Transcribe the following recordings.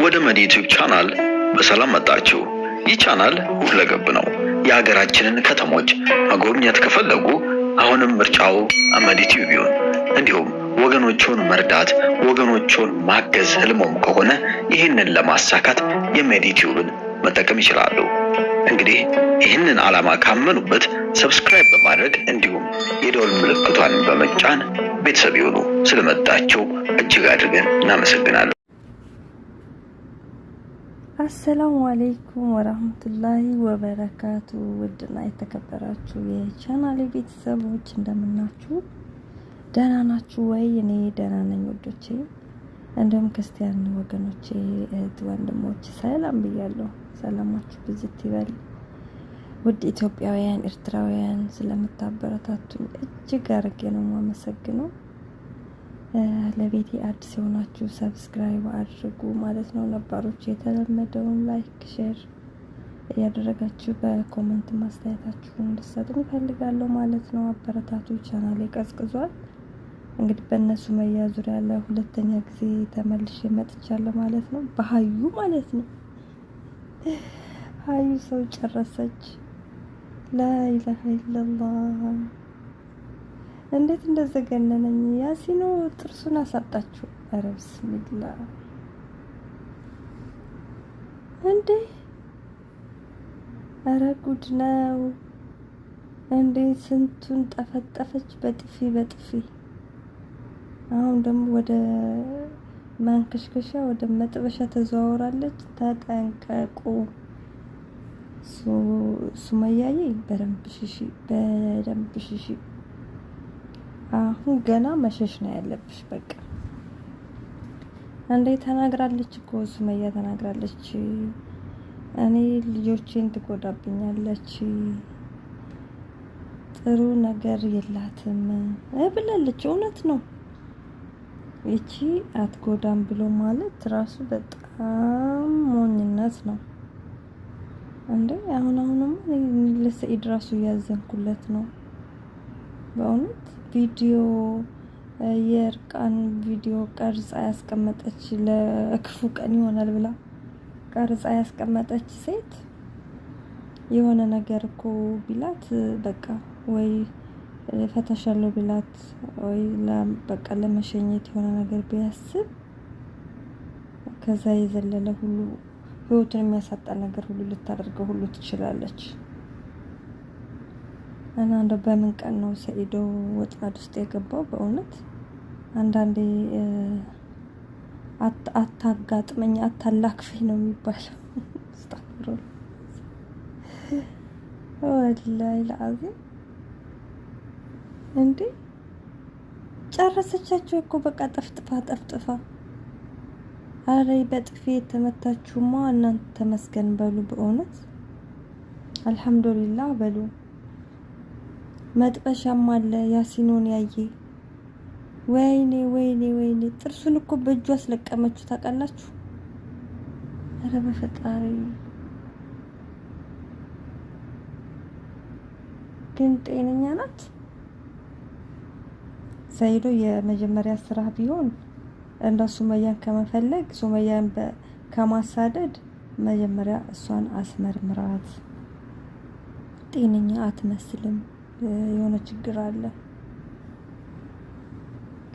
ወደ መዲ ዩቲዩብ ቻናል በሰላም መጣችሁ። ይህ ቻናል ሁለገብ ነው። የሀገራችንን ከተሞች መጎብኘት ከፈለጉ አሁንም ምርጫው መዲ ዩቲዩብ ይሁን። እንዲሁም ወገኖቹን መርዳት፣ ወገኖቹን ማገዝ ህልሞም ከሆነ ይህንን ለማሳካት የመዲ ዩቲዩብን መጠቀም ይችላሉ። እንግዲህ ይህንን ዓላማ ካመኑበት ሰብስክራይብ በማድረግ እንዲሁም የደወል ምልክቷን በመጫን ቤተሰብ ይሁኑ። ስለመጣችሁ እጅግ አድርገን እናመሰግናለን። አሰላሙ አለይኩም ወራህመቱላሂ ወበረካቱ። ውድና የተከበራችሁ የቻናሌ ቤተሰቦች እንደምናችሁ፣ ደህና ናችሁ ወይ? እኔ ደህና ነኝ ወዶቼ። እንደም ክርስቲያን ወገኖቼ፣ እህት ወንድሞቼ ሰላም ብያለሁ። ሰላማችሁ ብዝት ይበል። ውድ ኢትዮጵያውያን ኤርትራውያን ስለምታበረታቱኝ እጅግ አድርጌ ነው የማመሰግነው። ለቤቴ አዲስ የሆናችሁ ሰብስክራይብ አድርጉ ማለት ነው። ነባሮች የተለመደውን ላይክ ሼር እያደረጋችሁ በኮሜንት ማስተያየታችሁን እንድትሰጡኝ እፈልጋለሁ ማለት ነው። አበረታቱ። ቻናሌ ቀዝቅዟል። እንግዲህ በእነሱ መያ ዙሪያ ለሁለተኛ ጊዜ ተመልሼ መጥቻለሁ ማለት ነው። በሀዩ ማለት ነው። ሀዩ ሰው ጨረሰች። ላኢላሀ ኢለላህ። እንዴት እንደዘገነነኝ። ያሲኖ ጥርሱን አሳጣችሁ። ኧረ ቢስሚላህ እንዴ! ኧረ ጉድ ነው እንዴ! ስንቱን ጠፈጠፈች በጥፊ በጥፊ። አሁን ደግሞ ወደ ማንከሽከሻ ወደ መጥበሻ ተዘዋውራለች። ተጠንቀቁ። ሱመያዬ በደንብ ሽሺ። አሁን ገና መሸሽ ነው ያለብሽ። በቃ እንዴ ተናግራለች እኮ ሱመያ ተናግራለች። እኔ ልጆቼን ትጎዳብኛለች፣ ጥሩ ነገር የላትም ብላለች። እውነት ነው። እቺ አትጎዳም ብሎ ማለት ራሱ በጣም ሞኝነት ነው እንዴ። አሁንማ ለሰኢድ ራሱ ያዘንኩለት ነው በእውነት። ቪዲዮ የእርቃን ቪዲዮ ቀርጻ ያስቀመጠች ለክፉ ቀን ይሆናል ብላ ቀርጻ ያስቀመጠች ሴት የሆነ ነገር እኮ ቢላት በቃ ወይ ፈተሻለው ቢላት ወይ በቃ ለመሸኘት የሆነ ነገር ቢያስብ ከዛ የዘለለ ሁሉ ህይወቱን የሚያሳጣ ነገር ሁሉ ልታደርገው ሁሉ ትችላለች። እና እንደው በምን ቀን ነው ሰኢዶ ወጥመድ ውስጥ የገባው? በእውነት አንዳንዴ አታጋጥመኝ አታላክፈኝ ነው የሚባለው። አስተግፍሩላህ ወላሂ ለአዚም። እንዴ ጨረሰቻቸው እኮ በቃ ጠፍጥፋ። አረ በጥፊ የተመታችሁማ እናንተ ተመስገን በሉ። በእውነት አልሐምዱሊላህ በሉ። መጥበሻም አለ ያሲኖን ያየ። ወይኔ ጥርሱን እኮ በእጁ አስለቀመችው ታውቃላችሁ። አረ በፈጣሪ ግን ጤነኛ ናት። ሰኢዶ የመጀመሪያ ስራ ቢሆን እንደ ሱመያን ከመፈለግ ሱመያን ከማሳደድ መጀመሪያ እሷን አስመርምራት። ጤነኛ አትመስልም፣ የሆነ ችግር አለ።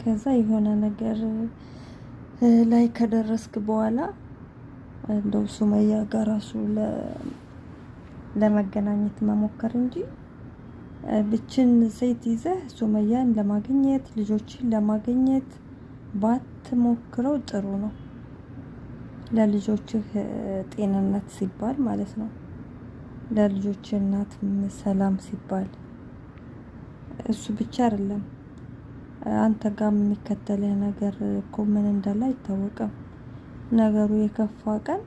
ከዛ የሆነ ነገር ላይ ከደረስክ በኋላ እንደው ሱመያ ጋር ራሱ ለመገናኘት መሞከር እንጂ ብቻን ሴት ይዘህ ሱመያን ለማግኘት ልጆችን ለማግኘት ባትሞክረው ጥሩ ነው። ለልጆችህ ጤንነት ሲባል ማለት ነው። ለልጆች እናት ሰላም ሲባል እሱ ብቻ አይደለም። አንተ ጋር የሚከተልህ ነገር እኮ ምን እንዳለ አይታወቅም። ነገሩ የከፋ ቀን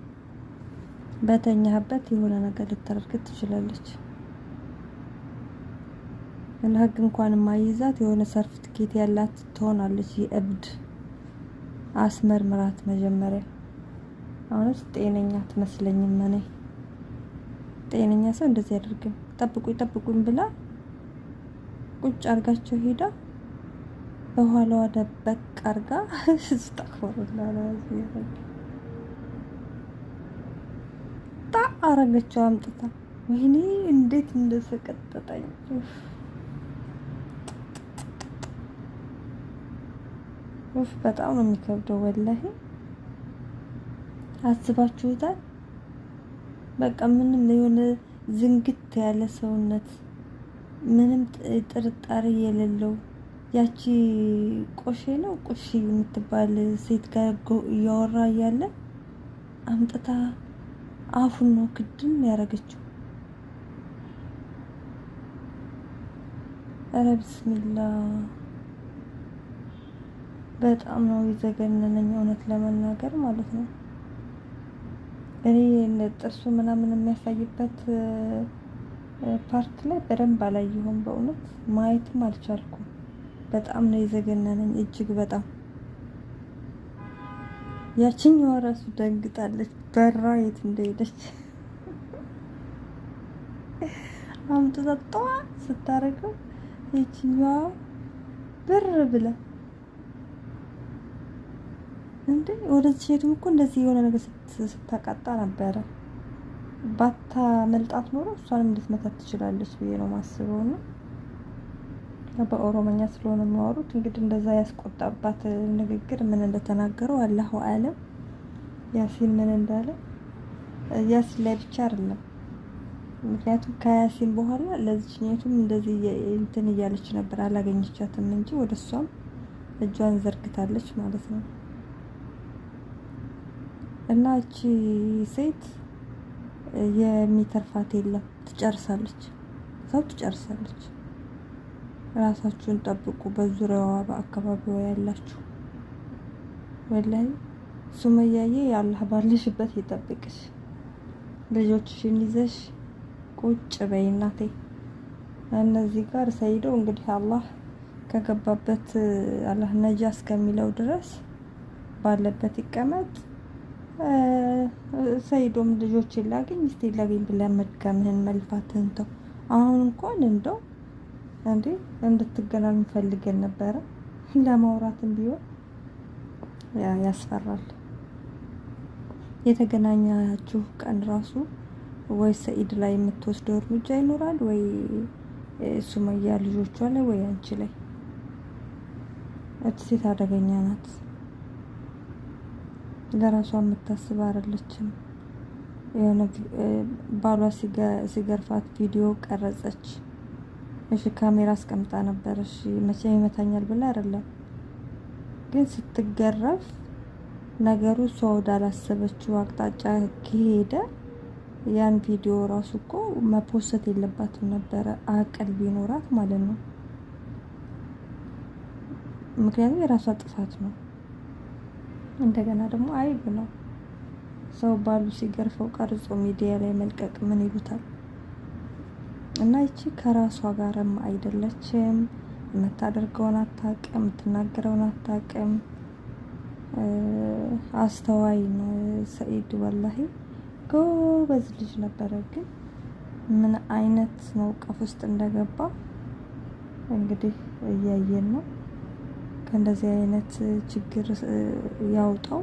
በተኛህበት የሆነ ነገር ልታደርግ ትችላለች። ለህግ እንኳን ማይዛት የሆነ ሰርቲፊኬት ያላት ትሆናለች። የእብድ አስመርምራት መጀመሪያ። አሁንስ ጤነኛ አትመስለኝም። እኔ ጤነኛ ሰው እንደዚህ ያደርግም። ጠብቁኝ ብላ ቁጭ አርጋቸው ሄዳ በኋላዋ ደበቅ አርጋ አስተግፍሩላህ። አረገችው አምጥታ። ወይኔ እንዴት እንደሰቀጠጠኝ። በጣም ነው የሚከብደው ወላሂ። አስባችሁታል? በቃ ምንም የሆነ ዝንግት ያለ ሰውነት፣ ምንም ጥርጣሬ የሌለው ያቺ ቆሼ ነው ቆሼ የምትባል ሴት ጋር እያወራ እያለ አምጥታ አፉን ነው ክድን ያደረገችው። ኧረ ቢስሚላ በጣም ነው የዘገነነኝ እውነት ለመናገር ማለት ነው። እኔ ጥርሱ ምናምን የሚያሳይበት ፓርት ላይ በደንብ አላየሁም። በእውነት ማየትም አልቻልኩም። በጣም ነው የዘገነነኝ እጅግ በጣም። ያቺኛዋ ራሱ ደንግጣለች፣ በራ የት እንደሄደች አምጥታ ጠዋ ስታረገው ያቺኛዋ ብር ብላ እንዴ ወደዚህ ሄድም እኮ እንደዚህ የሆነ ነገር ስታቃጣ ነበረ። ባታ መልጣት ኖሮ እሷንም ልትመታት ትችላለች ብዬ ነው ማስበው። ነው በኦሮሞኛ ስለሆነ የሚያወሩት እንግዲህ እንደዛ ያስቆጣባት ንግግር ምን እንደተናገረው አላሁ አለም። ያሲን ምን እንዳለ ያሲን ላይ ብቻ አይደለም፣ ምክንያቱም ከያሲን በኋላ ለዚህኛቱም እንደዚህ እንትን እያለች ነበር፣ አላገኘቻትም እንጂ ወደሷም እጇን ዘርግታለች ማለት ነው። እና እቺ ሴት የሚተርፋት የለም፣ ትጨርሳለች፣ ሰው ትጨርሳለች። ራሳችሁን ጠብቁ፣ በዙሪያዋ በአካባቢዋ ያላችሁ። ወላሂ ሱመያዬ አላህ ባለሽበት ይጠብቅሽ። ልጆችሽን ይዘሽ ቁጭ በይ እናቴ። እነዚህ ጋር ሰይዶ እንግዲህ አላህ ከገባበት አላህ ነጃ እስከሚለው ድረስ ባለበት ይቀመጥ። ሰይዶም ልጆችን ላገኝ እስቲ ላገኝ ብለህ መድከምህን መልፋትህን ተው። አሁን እንኳን እንደው እንዴ እንድትገናኙ ፈልገን ነበረ፣ ለማውራትም ቢሆን ያስፈራል። የተገናኛችሁ ቀን ራሱ ወይ ሰኢድ ላይ የምትወስደው እርምጃ ይኖራል፣ ወይ ሱመያ ልጆቿ ላይ፣ ወይ አንቺ ላይ። ሴት አደገኛ ናት። ለራሷ የምታስብ አይደለችም። የሆነ ባሏ ሲገርፋት ቪዲዮ ቀረጸች። እሺ ካሜራ አስቀምጣ ነበር። እሺ መቼ ይመታኛል ብላ አይደለም፣ ግን ስትገረፍ ነገሩ እሷ ወዳላሰበችው አቅጣጫ ከሄደ ያን ቪዲዮ ራሱ እኮ መፖሰት የለባትም ነበረ፣ አቅል ቢኖራት ማለት ነው። ምክንያቱም የራሷ ጥፋት ነው። እንደገና ደግሞ አይብ ነው ሰው ባሉ ሲገርፈው ቀርጾ ሚዲያ ላይ መልቀቅ ምን ይሉታል? እና ይቺ ከራሷ ጋርም አይደለችም። የምታደርገውን አታውቅም፣ የምትናገረውን አታውቅም። አስተዋይ ነው ሰኢድ፣ ወላሂ ጎበዝ ልጅ ነበረ። ግን ምን አይነት መውቀፍ ውስጥ እንደገባ እንግዲህ እያየን ነው። ከእንደዚህ አይነት ችግር ያውጣው፣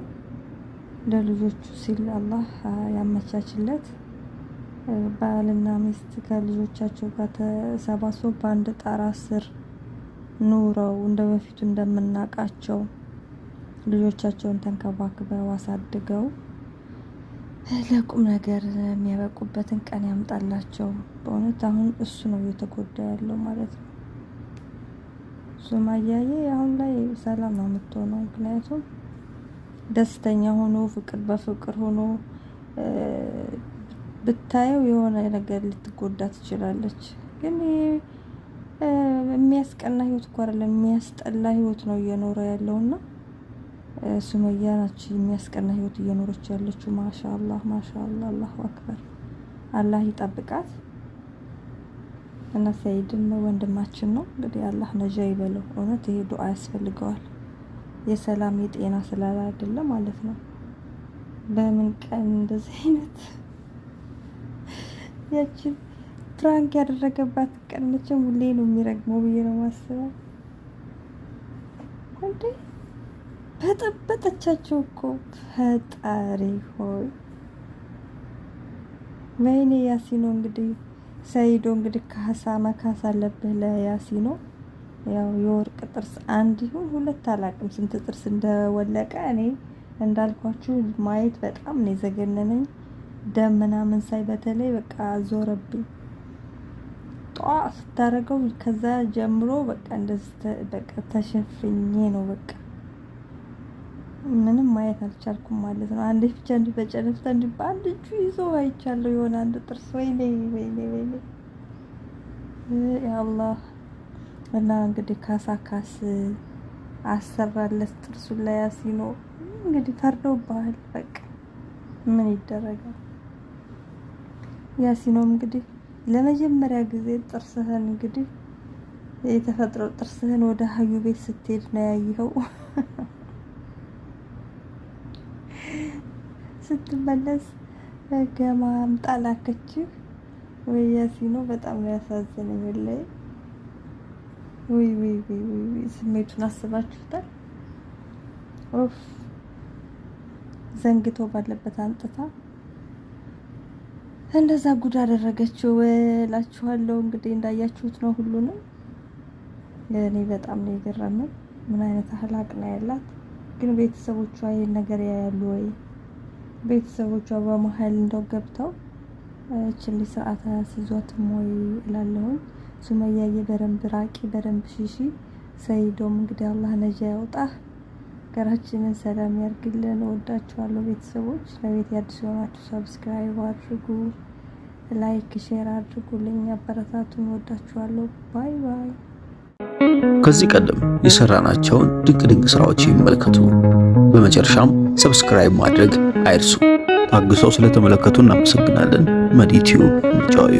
ለልጆቹ ሲል አላህ ያመቻችለት። ባልና ሚስት ከልጆቻቸው ጋር ተሰባስበው በአንድ ጣራ ስር ኑረው እንደ በፊቱ እንደምናውቃቸው ልጆቻቸውን ተንከባክበው አሳድገው ለቁም ነገር የሚያበቁበትን ቀን ያምጣላቸው። በእውነት አሁን እሱ ነው እየተጎዳ ያለው ማለት ነው። ሱመያዬ አሁን ላይ ሰላም ነው የምትሆነው። ምክንያቱም ደስተኛ ሆኖ ፍቅር በፍቅር ሆኖ ብታየው የሆነ ነገር ልትጎዳ ትችላለች። ግን የሚያስቀና ህይወት እኮ አይደለም፣ የሚያስጠላ ህይወት ነው እየኖረ ያለውና ሱመያ ናች የሚያስቀና ህይወት እየኖረች ያለችው። ማሻአላህ ማሻአላህ፣ አላሁ አክበር። አላህ ይጠብቃት። እና ሰኢድም ወንድማችን ነው እንግዲህ አላህ ነጃ ይበለው። እውነት ይሄ ዱዓ ያስፈልገዋል፣ የሰላም የጤና ስላለ አይደለ ማለት ነው። በምን ቀን እንደዚህ አይነት ያችን ፕራንክ ያደረገባት ቀን መቼም ሁሌ ነው የሚረግመው ብዬ ነው ማስበው። እንዴ በጠበጠቻቸው እኮ ፈጣሪ ሆይ ወይኔ ያሲኖ እንግዲህ ሰይዶ እንግዲህ ካሳ መካስ አለብህ ለያሲኖ። ያው የወርቅ ጥርስ አንድ ይሁን ሁለት አላቅም ስንት ጥርስ እንደወለቀ እኔ እንዳልኳችሁ ማየት በጣም ነው የዘገነነኝ። ደም ምናምን ሳይ በተለይ በቃ ዞረብኝ። ጧ ስታረገው ከዛ ጀምሮ በቃ እንደዚህ በቃ ተሸፍኜ ነው በቃ ምንም ማየት አልቻልኩም ማለት ነው። አንዴ ብቻ እንዲህ በጨለፍታ እንዲህ በአንድ እጁ ይዞ አይቻለሁ የሆነ አንድ ጥርስ። ወይኔ ወይኔ ወይኔ ያአላህ። እና እንግዲህ ካስ አሰራለት ጥርሱን ላይ ያሲኖ እንግዲህ ፈርዶብሃል። በቃ ምን ይደረጋል። ያሲኖም እንግዲህ ለመጀመሪያ ጊዜ ጥርስህን እንግዲህ የተፈጥሮ ጥርስህን ወደ ሀዩ ቤት ስትሄድ ነው ያየኸው። ስትመለስ ገማም ጣላከችህ። ወይ ያሲኖ በጣም ነው ያሳዘነኝ ወላሂ። ወይ ወይ ወይ ወይ ስሜቱን አስባችሁታል? ኦፍ ዘንግቶ ባለበት አንጥታ እንደዛ ጉድ አደረገችው እላችኋለሁ። እንግዲህ እንዳያችሁት ነው ሁሉንም። እኔ በጣም ነው የገረመኝ። ምን አይነት አህላቅ ነው ያላት? ግን ቤተሰቦቿ ይሄን ነገር ያያሉ ወይ? ቤተሰቦቿ በመሀል እንደው ገብተው እቺን ሰዓት አስይዟትም ወይ እላለሁኝ። ሱመያዬ በደንብ ራቂ፣ በደንብ ሽሺ። ሰይዶም እንግዲህ አላህ ነጃ ያውጣህ፣ ሀገራችንን ሰላም ያርግልን። እወዳችኋለሁ ቤተሰቦች። ለቤት አዲስ የሆናችሁ ሰብስክራይብ አድርጉ፣ ላይክ ሼር አድርጉልኝ፣ አበረታቱን። እወዳችኋለሁ። ባይ ባይ። ከዚህ ቀደም የሰራናቸውን ድንቅ ስራዎች ይመልከቱ። በመጨረሻም ሰብስክራይብ ማድረግ አይርሱ። ታግሰው ስለተመለከቱ እናመሰግናለን። መዲ ቲዩብ እንጆይ